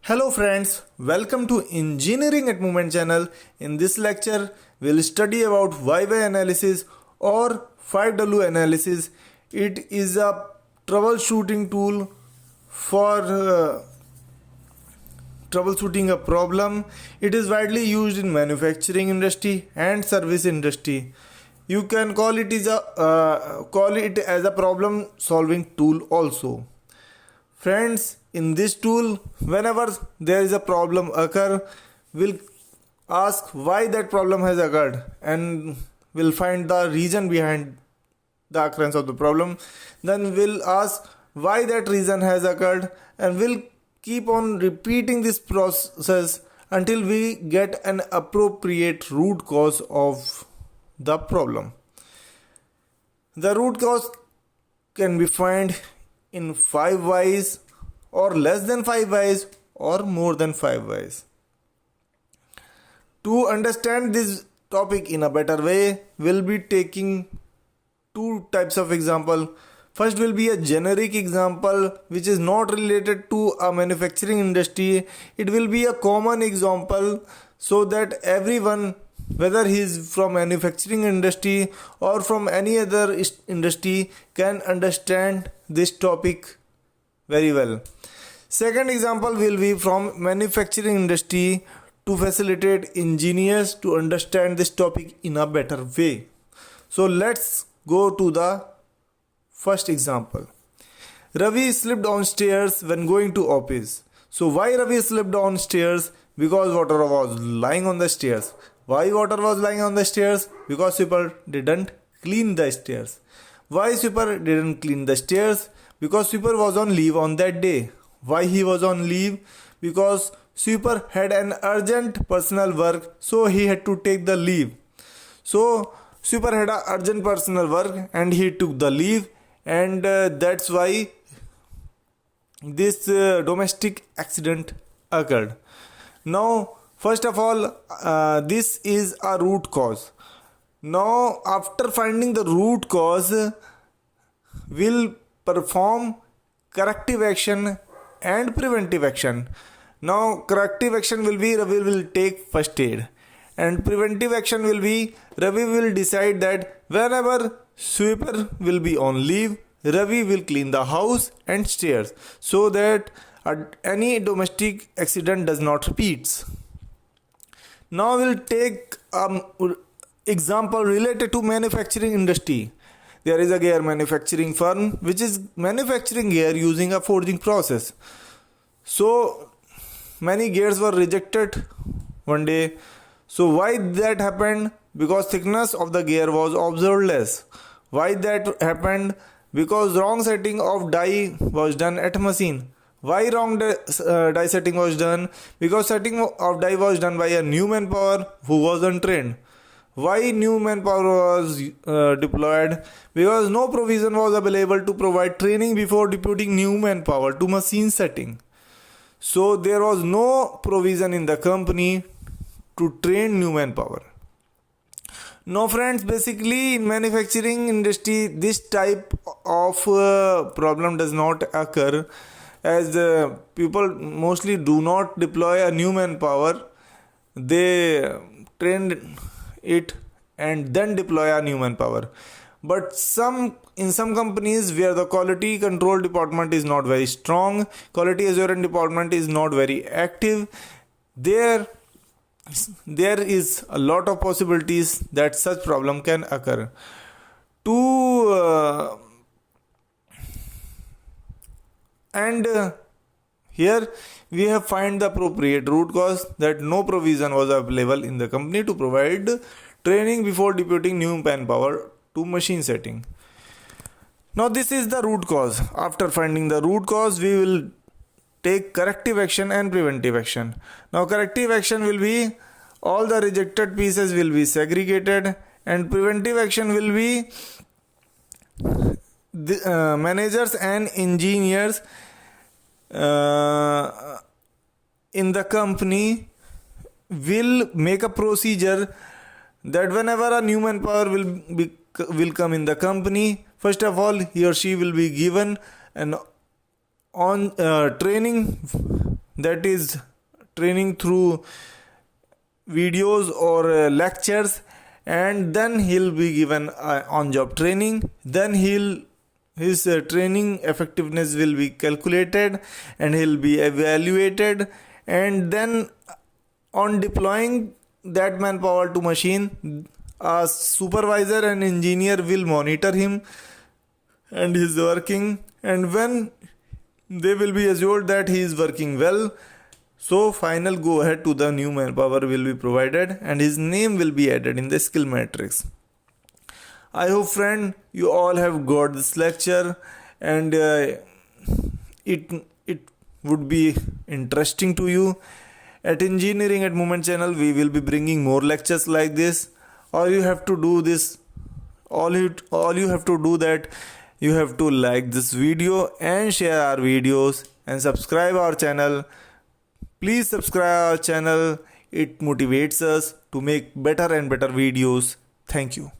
Hello friends, welcome to Engineering at Movement channel. In this lecture, we'll study about YY analysis or 5W analysis. It is a troubleshooting tool for troubleshooting a problem. It is widely used in manufacturing industry and service industry. You can call it as a problem solving tool also. Friends, in this tool, whenever there is a problem occur, we'll ask why that problem has occurred and we'll find the reason behind the occurrence of the problem. Then we'll ask why that reason has occurred and we'll keep on repeating this process until we get an appropriate root cause of the problem. The root cause can be found in 5 ways or less than 5 ways or more than 5 ways. To understand this topic in a better way, we'll be taking two types of example. First will be a generic example which is not related to a manufacturing industry. It will be a common example so that everyone, whether he is from manufacturing industry or from any other industry, can understand this topic very well. Second example will be from manufacturing industry to facilitate engineers to understand this topic in a better way. So let's go to the first example. Ravi slipped on stairs when going to office. So why Ravi slipped on stairs? Because water was lying on the stairs. Why water was lying on the stairs? Because sweeper didn't clean the stairs. Why sweeper didn't clean the stairs? Because sweeper was on leave on that day. Why he was on leave? Because sweeper had an urgent personal work, so he had to take the leave. So sweeper had an urgent personal work and he took the leave, and that's why this domestic accident occurred. Now, first of all, this is a root cause. Now, after finding the root cause, we'll perform corrective action and preventive action. Now, corrective action will be Ravi will take first aid, and preventive action will be Ravi will decide that whenever sweeper will be on leave, Ravi will clean the house and stairs so that any domestic accident does not repeat. Now we'll take example related to manufacturing industry. There is a gear manufacturing firm which is manufacturing gear using a forging process. So many gears were rejected one day. So why that happened? Because thickness of the gear was observed less. Why that happened? Because wrong setting of die was done at machine. Why wrong die setting was done? Because setting of die was done by a new manpower who was untrained. Why new manpower was deployed? Because no provision was available to provide training before deputing new manpower to machine setting. So there was no provision in the company to train new manpower. Now friends, basically in manufacturing industry this type of problem does not occur, as people mostly do not deploy a new manpower. They train it and then deploy a new manpower. But in some companies where the quality control department is not very strong, quality assurance department is not very active, there is a lot of possibilities that such problem can occur. Here we have find the appropriate root cause, that no provision was available in the company to provide training before deputing new manpower to machine setting. Now this is the root cause. After finding the root cause, we will take corrective action and preventive action. Now corrective action will be all the rejected pieces will be segregated, and preventive action will be the managers and engineers in the company will make a procedure that whenever a new manpower will come in the company, first of all he or she will be given an on training that is training through videos or lectures, and then he'll be given on job training. Then his training effectiveness will be calculated and he'll be evaluated, and then on deploying that manpower to machine, a supervisor and engineer will monitor him and his working, and when they will be assured that he is working well, so final go ahead to the new manpower will be provided and his name will be added in the skill matrix. I hope friend you all have got this lecture, and it would be interesting to you. At Engineering at Movement channel we will be bringing more lectures like this. All you have to do that you have to like this video and share our videos and subscribe our channel. Please subscribe our channel. It motivates us to make better and better videos. Thank you.